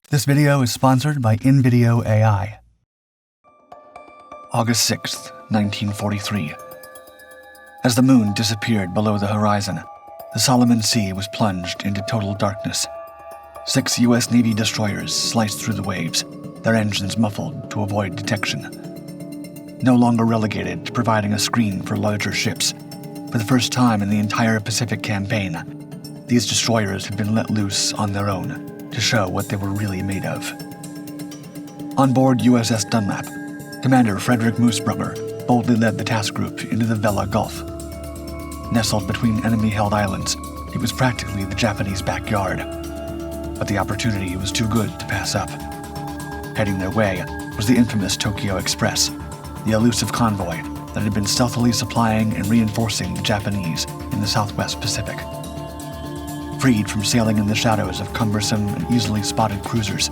This video is sponsored by InVideo AI. August 6th, 1943. As the moon disappeared below the horizon, the Solomon Sea was plunged into total darkness. 6 U.S. Navy destroyers sliced through the waves, their engines muffled to avoid detection. No longer relegated to providing a screen for larger ships, for the first time in the entire Pacific campaign, these destroyers had been let loose on their own to show what they were really made of. On board USS Dunlap, Commander Frederick Moosbrugger boldly led the task group into the Vella Gulf. Nestled between enemy-held islands, it was practically the Japanese backyard. But the opportunity was too good to pass up. Heading their way was the infamous Tokyo Express, the elusive convoy that had been stealthily supplying and reinforcing the Japanese in the Southwest Pacific. Freed from sailing in the shadows of cumbersome and easily spotted cruisers,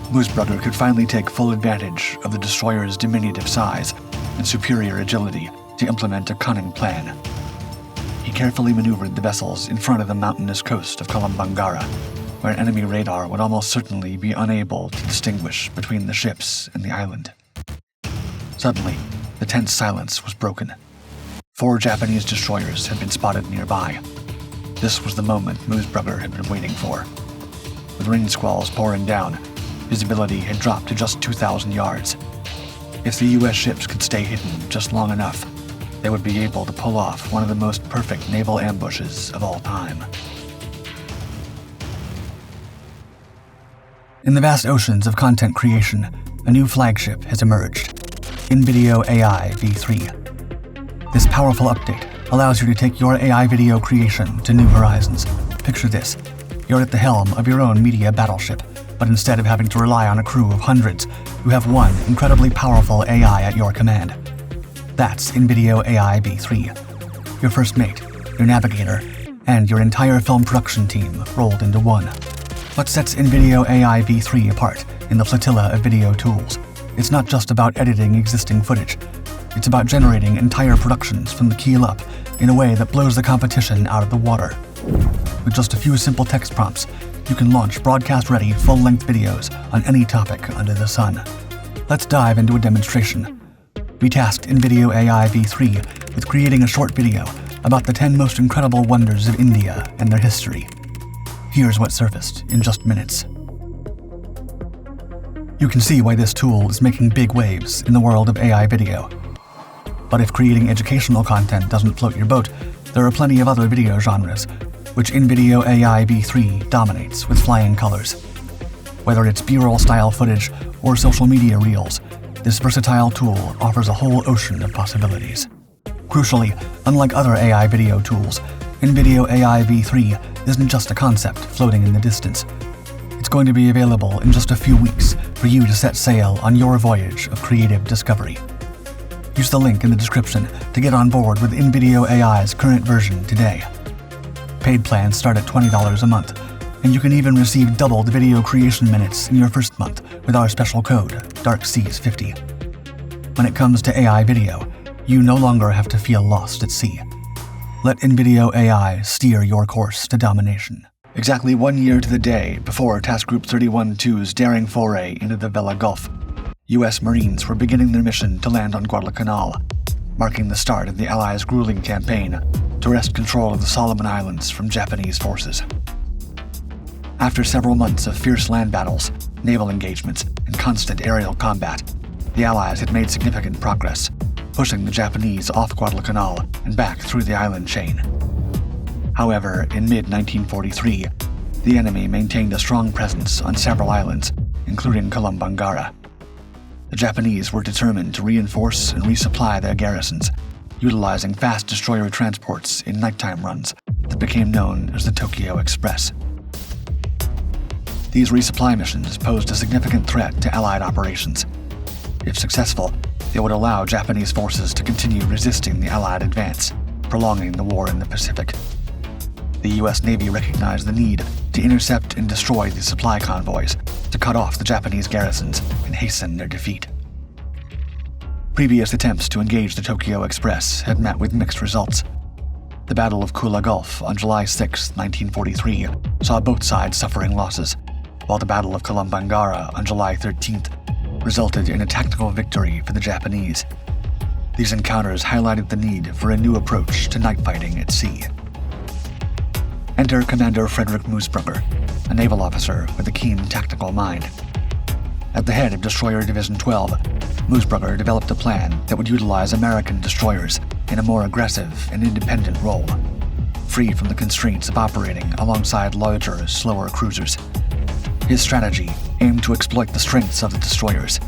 Moosbrugger could finally take full advantage of the destroyer's diminutive size and superior agility to implement a cunning plan. He carefully maneuvered the vessels in front of the mountainous coast of Kolombangara, where enemy radar would almost certainly be unable to distinguish between the ships and the island. Suddenly, the tense silence was broken. 4 Japanese destroyers had been spotted nearby. This was the moment Moosbrugger had been waiting for. With rain squalls pouring down, visibility had dropped to just 2,000 yards. If the U.S. ships could stay hidden just long enough, they would be able to pull off one of the most perfect naval ambushes of all time. In the vast oceans of content creation, a new flagship has emerged, InVideo AI v3. This powerful update allows you to take your AI video creation to new horizons. Picture this: you're at the helm of your own media battleship, but instead of having to rely on a crew of hundreds, you have one incredibly powerful AI at your command. That's InVideo AI v3. Your first mate, your navigator, and your entire film production team rolled into one. What sets InVideo AI v3 apart in the flotilla of video tools? It's not just about editing existing footage. It's about generating entire productions from the keel up in a way that blows the competition out of the water. With just a few simple text prompts, you can launch broadcast-ready, full-length videos on any topic under the sun. Let's dive into a demonstration. We tasked InVideo AI v3 with creating a short video about the 10 most incredible wonders of India and their history. Here's what surfaced in just minutes. You can see why this tool is making big waves in the world of AI video. But if creating educational content doesn't float your boat, there are plenty of other video genres, which InVideo AI v3 dominates with flying colors. Whether it's B-roll style footage or social media reels, this versatile tool offers a whole ocean of possibilities. Crucially, unlike other AI video tools, InVideo AI v3 isn't just a concept floating in the distance. It's going to be available in just a few weeks for you to set sail on your voyage of creative discovery. Use the link in the description to get on board with InVideo AI's current version today. Paid plans start at $20 a month, and you can even receive double the video creation minutes in your first month with our special code, DARKSEAS50. When it comes to AI video, you no longer have to feel lost at sea. Let InVideo AI steer your course to domination. Exactly 1 year to the day before Task Group 31-2's daring foray into the Vella Gulf, U.S. Marines were beginning their mission to land on Guadalcanal, marking the start of the Allies' grueling campaign to wrest control of the Solomon Islands from Japanese forces. After several months of fierce land battles, naval engagements, and constant aerial combat, the Allies had made significant progress, pushing the Japanese off Guadalcanal and back through the island chain. However, in mid-1943, the enemy maintained a strong presence on several islands, including Kolombangara. The Japanese were determined to reinforce and resupply their garrisons, utilizing fast destroyer transports in nighttime runs that became known as the Tokyo Express. These resupply missions posed a significant threat to Allied operations. If successful, they would allow Japanese forces to continue resisting the Allied advance, prolonging the war in the Pacific. The U.S. Navy recognized the need to intercept and destroy the supply convoys to cut off the Japanese garrisons and hasten their defeat. Previous attempts to engage the Tokyo Express had met with mixed results. The Battle of Vella Gulf on July 6, 1943, saw both sides suffering losses, while the Battle of Kolombangara on July 13th resulted in a tactical victory for the Japanese. These encounters highlighted the need for a new approach to night fighting at sea. Enter Commander Frederick Moosbrugger, a naval officer with a keen tactical mind. At the head of Destroyer Division 12, Moosbrugger developed a plan that would utilize American destroyers in a more aggressive and independent role, free from the constraints of operating alongside larger, slower cruisers. His strategy aimed to exploit the strengths of the destroyers,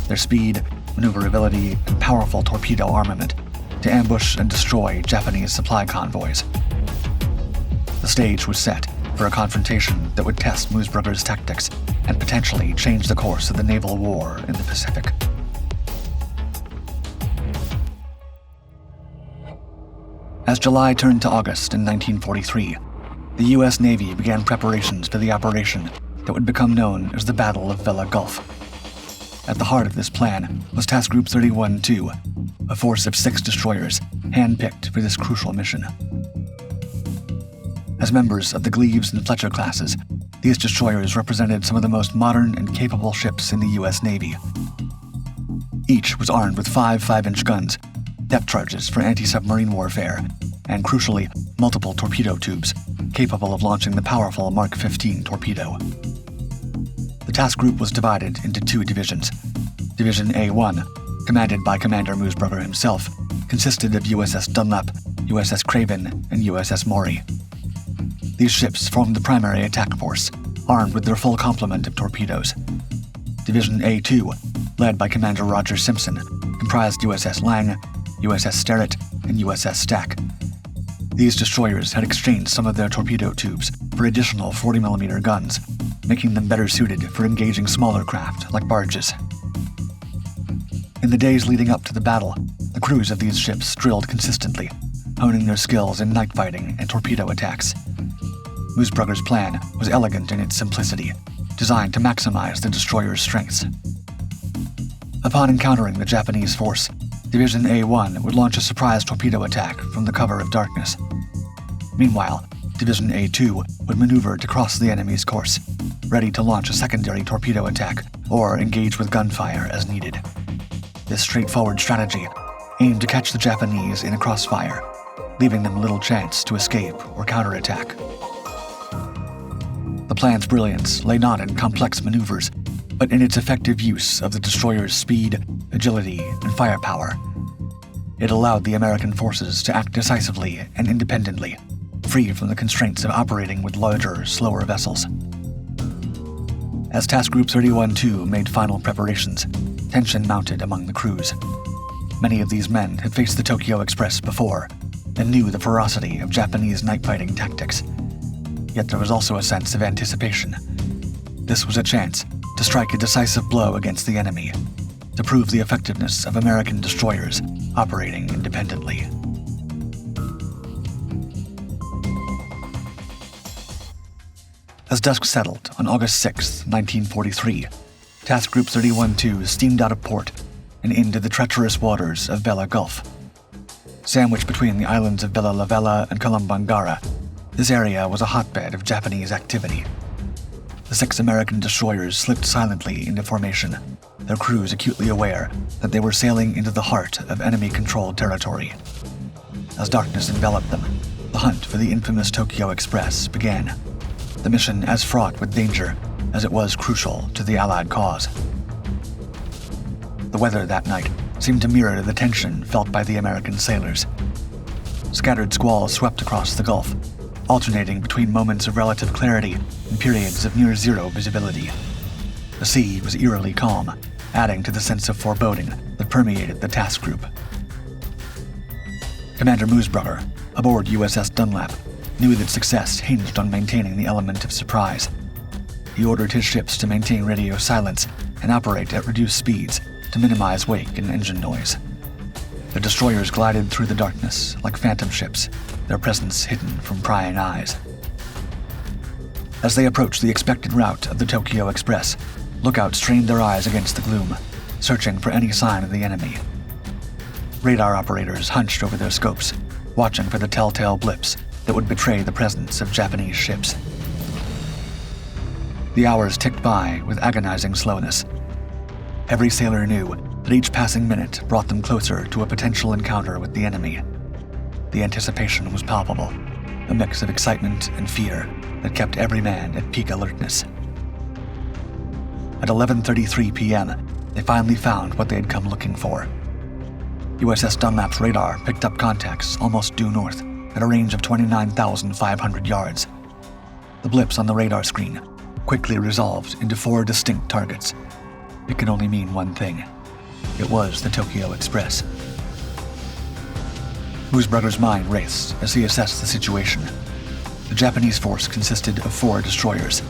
their speed, maneuverability, and powerful torpedo armament, to ambush and destroy Japanese supply convoys. The stage was set for a confrontation that would test Moosbrugger's tactics and potentially change the course of the naval war in the Pacific. As July turned to August in 1943, the U.S. Navy began preparations for the operation that would become known as the Battle of Vella Gulf. At the heart of this plan was Task Group 31-2, a force of 6 destroyers handpicked for this crucial mission. As members of the Gleaves and Fletcher classes, these destroyers represented some of the most modern and capable ships in the U.S. Navy. Each was armed with 5 5-inch guns, depth charges for anti-submarine warfare, and crucially, multiple torpedo tubes, capable of launching the powerful Mark 15 torpedo. The task group was divided into 2 divisions. Division A1, commanded by Commander Moosbrugger himself, consisted of USS Dunlap, USS Craven, and USS Maury. These ships formed the primary attack force, armed with their full complement of torpedoes. Division A2, led by Commander Roger Simpson, comprised USS Lang, USS Sterrett, and USS Stack. These destroyers had exchanged some of their torpedo tubes for additional 40mm guns, making them better suited for engaging smaller craft like barges. In the days leading up to the battle, the crews of these ships drilled consistently, honing their skills in night fighting and torpedo attacks. Moosbrugger's plan was elegant in its simplicity, designed to maximize the destroyer's strengths. Upon encountering the Japanese force, Division A1 would launch a surprise torpedo attack from the cover of darkness. Meanwhile, Division A2 would maneuver to cross the enemy's course, ready to launch a secondary torpedo attack or engage with gunfire as needed. This straightforward strategy aimed to catch the Japanese in a crossfire, leaving them little chance to escape or counterattack. The plan's brilliance lay not in complex maneuvers, but in its effective use of the destroyer's speed, agility, and firepower. It allowed the American forces to act decisively and independently, free from the constraints of operating with larger, slower vessels. As Task Group 31-2 made final preparations, tension mounted among the crews. Many of these men had faced the Tokyo Express before and knew the ferocity of Japanese night fighting tactics. Yet there was also a sense of anticipation. This was a chance to strike a decisive blow against the enemy, to prove the effectiveness of American destroyers operating independently. As dusk settled on August 6, 1943, Task Group 31-2 steamed out of port and into the treacherous waters of Vella Gulf. Sandwiched between the islands of Vella and Kolombangara, this area was a hotbed of Japanese activity. The 6 American destroyers slipped silently into formation, their crews acutely aware that they were sailing into the heart of enemy-controlled territory. As darkness enveloped them, the hunt for the infamous Tokyo Express began, the mission as fraught with danger as it was crucial to the Allied cause. The weather that night seemed to mirror the tension felt by the American sailors. Scattered squalls swept across the Gulf, alternating between moments of relative clarity and periods of near-zero visibility. The sea was eerily calm, adding to the sense of foreboding that permeated the task group. Commander Moosbrugger, aboard USS Dunlap, knew that success hinged on maintaining the element of surprise. He ordered his ships to maintain radio silence and operate at reduced speeds to minimize wake and engine noise. The destroyers glided through the darkness like phantom ships, their presence hidden from prying eyes. As they approached the expected route of the Tokyo Express, lookouts strained their eyes against the gloom, searching for any sign of the enemy. Radar operators hunched over their scopes, watching for the telltale blips that would betray the presence of Japanese ships. The hours ticked by with agonizing slowness. Every sailor knew that each passing minute brought them closer to a potential encounter with the enemy. The anticipation was palpable, a mix of excitement and fear that kept every man at peak alertness. At 11:33 p.m., they finally found what they had come looking for. USS Dunlap's radar picked up contacts almost due north at a range of 29,500 yards. The blips on the radar screen quickly resolved into 4 distinct targets. It could only mean one thing. It was the Tokyo Express. Moosbrugger's mind raced as he assessed the situation. The Japanese force consisted of 4 destroyers: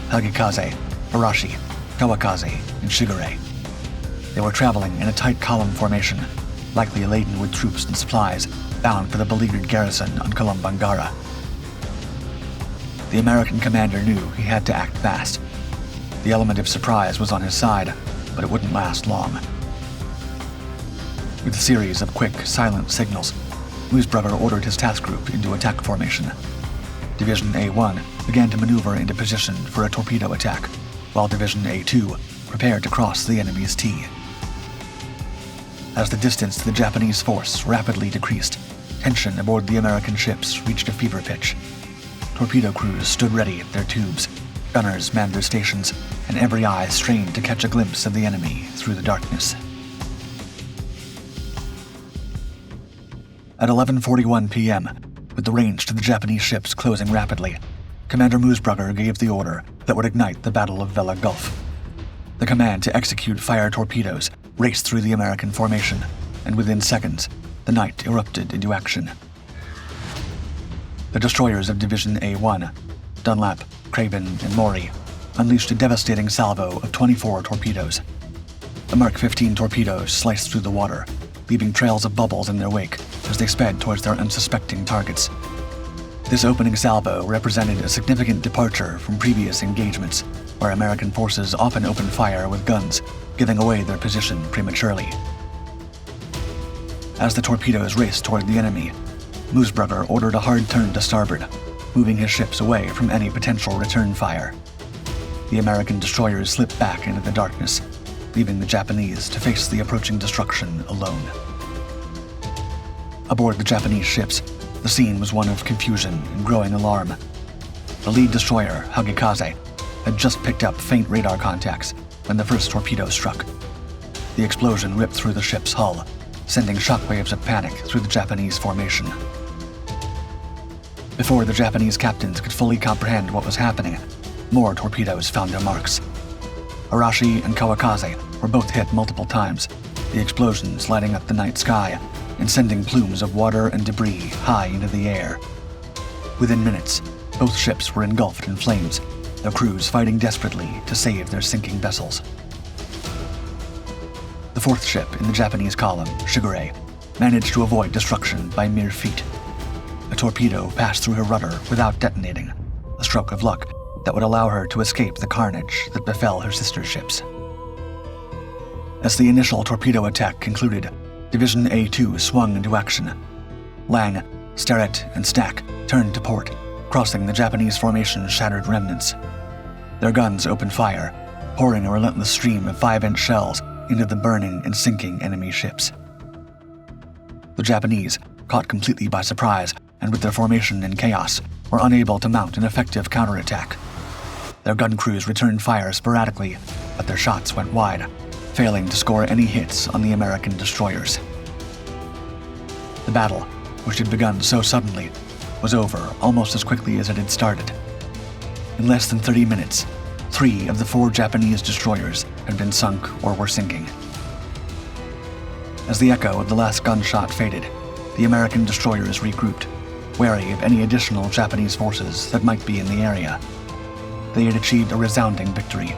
Hagikaze, Arashi, Kawakaze, and Shigure. They were traveling in a tight column formation, likely laden with troops and supplies bound for the beleaguered garrison on Kolombangara. The American commander knew he had to act fast. The element of surprise was on his side, but it wouldn't last long. With a series of quick, silent signals, Moosbrugger ordered his task group into attack formation. Division A1 began to maneuver into position for a torpedo attack, while Division A2 prepared to cross the enemy's T. As the distance to the Japanese force rapidly decreased, tension aboard the American ships reached a fever pitch. Torpedo crews stood ready at their tubes, gunners manned their stations, and every eye strained to catch a glimpse of the enemy through the darkness. At 11:41 p.m., with the range to the Japanese ships closing rapidly, Commander Moosbrugger gave the order that would ignite the Battle of Vella Gulf. The command to execute fire torpedoes raced through the American formation, and within seconds, the night erupted into action. The destroyers of Division A1, Dunlap, Craven, and Maury, unleashed a devastating salvo of 24 torpedoes. The Mark 15 torpedoes sliced through the water, leaving trails of bubbles in their wake as they sped towards their unsuspecting targets. This opening salvo represented a significant departure from previous engagements, where American forces often opened fire with guns, giving away their position prematurely. As the torpedoes raced toward the enemy, Moosbrugger ordered a hard turn to starboard, moving his ships away from any potential return fire. The American destroyers slipped back into the darkness, leaving the Japanese to face the approaching destruction alone. Aboard the Japanese ships, the scene was one of confusion and growing alarm. The lead destroyer, Hagikaze, had just picked up faint radar contacts when the first torpedo struck. The explosion ripped through the ship's hull, sending shockwaves of panic through the Japanese formation. Before the Japanese captains could fully comprehend what was happening, more torpedoes found their marks. Arashi and Kawakaze were both hit multiple times, the explosions lighting up the night sky and sending plumes of water and debris high into the air. Within minutes, both ships were engulfed in flames, their crews fighting desperately to save their sinking vessels. The fourth ship in the Japanese column, Shigure, managed to avoid destruction by mere feet. A torpedo passed through her rudder without detonating, a stroke of luck that would allow her to escape the carnage that befell her sister ships. As the initial torpedo attack concluded, Division A2 swung into action. Lang, Sterrett, and Stack turned to port, crossing the Japanese formation's shattered remnants. Their guns opened fire, pouring a relentless stream of 5-inch shells into the burning and sinking enemy ships. The Japanese, caught completely by surprise and with their formation in chaos, were unable to mount an effective counterattack. Their gun crews returned fire sporadically, but their shots went wide, failing to score any hits on the American destroyers. The battle, which had begun so suddenly, was over almost as quickly as it had started. In less than 30 minutes, 3 of the 4 Japanese destroyers had been sunk or were sinking. As the echo of the last gunshot faded, the American destroyers regrouped, wary of any additional Japanese forces that might be in the area. They had achieved a resounding victory,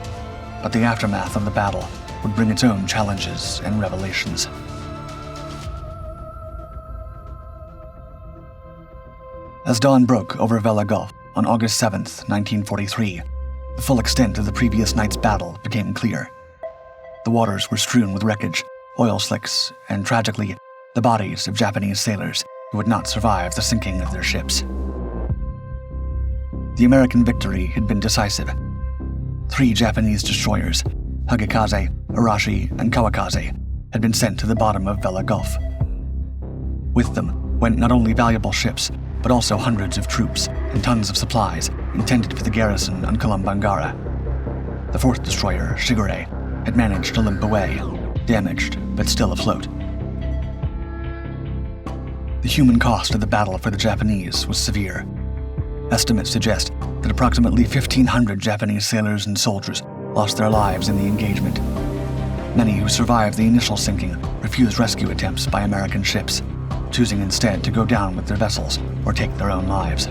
but the aftermath of the battle would bring its own challenges and revelations. As dawn broke over Vella Gulf on August 7th, 1943, the full extent of the previous night's battle became clear. The waters were strewn with wreckage, oil slicks, and tragically, the bodies of Japanese sailors who would not survive the sinking of their ships. The American victory had been decisive. 3 Japanese destroyers, Hagikaze, Arashi, and Kawakaze, had been sent to the bottom of Vella Gulf. With them went not only valuable ships, but also hundreds of troops and tons of supplies intended for the garrison on Kolombangara. The 4th destroyer, Shigure, had managed to limp away, damaged but still afloat. The human cost of the battle for the Japanese was severe. Estimates suggest that approximately 1,500 Japanese sailors and soldiers lost their lives in the engagement. Many who survived the initial sinking refused rescue attempts by American ships, choosing instead to go down with their vessels or take their own lives.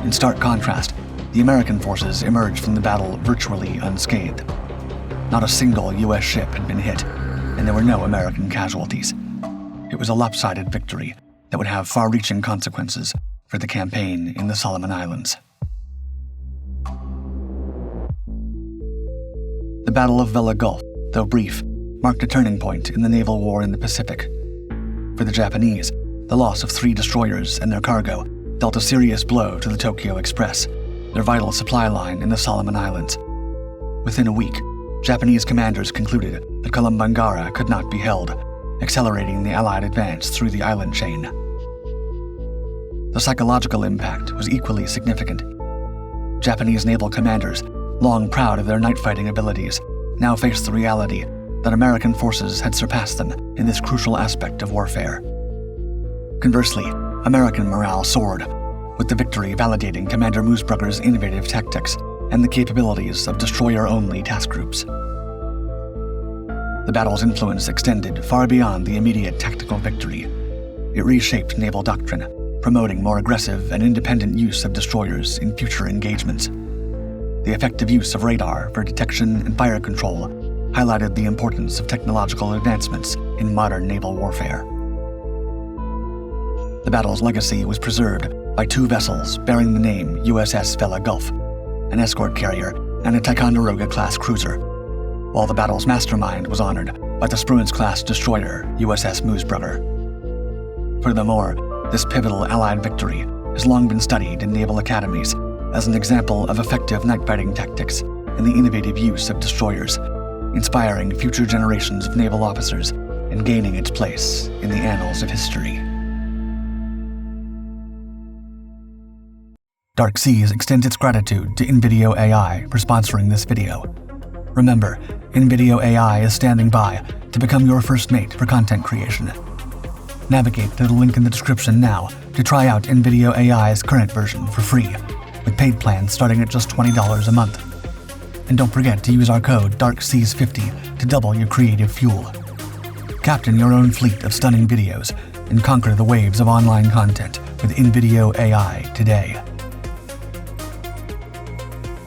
In stark contrast, the American forces emerged from the battle virtually unscathed. Not a single U.S. ship had been hit, and there were no American casualties. It was a lopsided victory that would have far-reaching consequences for the campaign in the Solomon Islands. The Battle of Vella Gulf, though brief, marked a turning point in the naval war in the Pacific. For the Japanese, the loss of 3 destroyers and their cargo dealt a serious blow to the Tokyo Express, their vital supply line in the Solomon Islands. Within a week, Japanese commanders concluded that Kolombangara could not be held, accelerating the Allied advance through the island chain. The psychological impact was equally significant. Japanese naval commanders, long proud of their night-fighting abilities, now faced the reality that American forces had surpassed them in this crucial aspect of warfare. Conversely, American morale soared, with the victory validating Commander Moosbrugger's innovative tactics and the capabilities of destroyer-only task groups. The battle's influence extended far beyond the immediate tactical victory. It reshaped naval doctrine, promoting more aggressive and independent use of destroyers in future engagements. The effective use of radar for detection and fire control highlighted the importance of technological advancements in modern naval warfare. The battle's legacy was preserved by 2 vessels bearing the name USS Vella Gulf, an escort carrier and a Ticonderoga-class cruiser, while the battle's mastermind was honored by the Sprung-class destroyer USS Moosbrugger. Furthermore, this pivotal Allied victory has long been studied in naval academies as an example of effective night-fighting tactics and the innovative use of destroyers, inspiring future generations of naval officers and gaining its place in the annals of history. Dark Seas extends its gratitude to InVideo AI for sponsoring this video. Remember, InVideo AI is standing by to become your first mate for content creation. Navigate to the link in the description now to try out InVideo AI's current version for free, with paid plans starting at just $20 a month. And don't forget to use our code DARKSEAS50 to double your creative fuel. Captain your own fleet of stunning videos and conquer the waves of online content with InVideo AI today.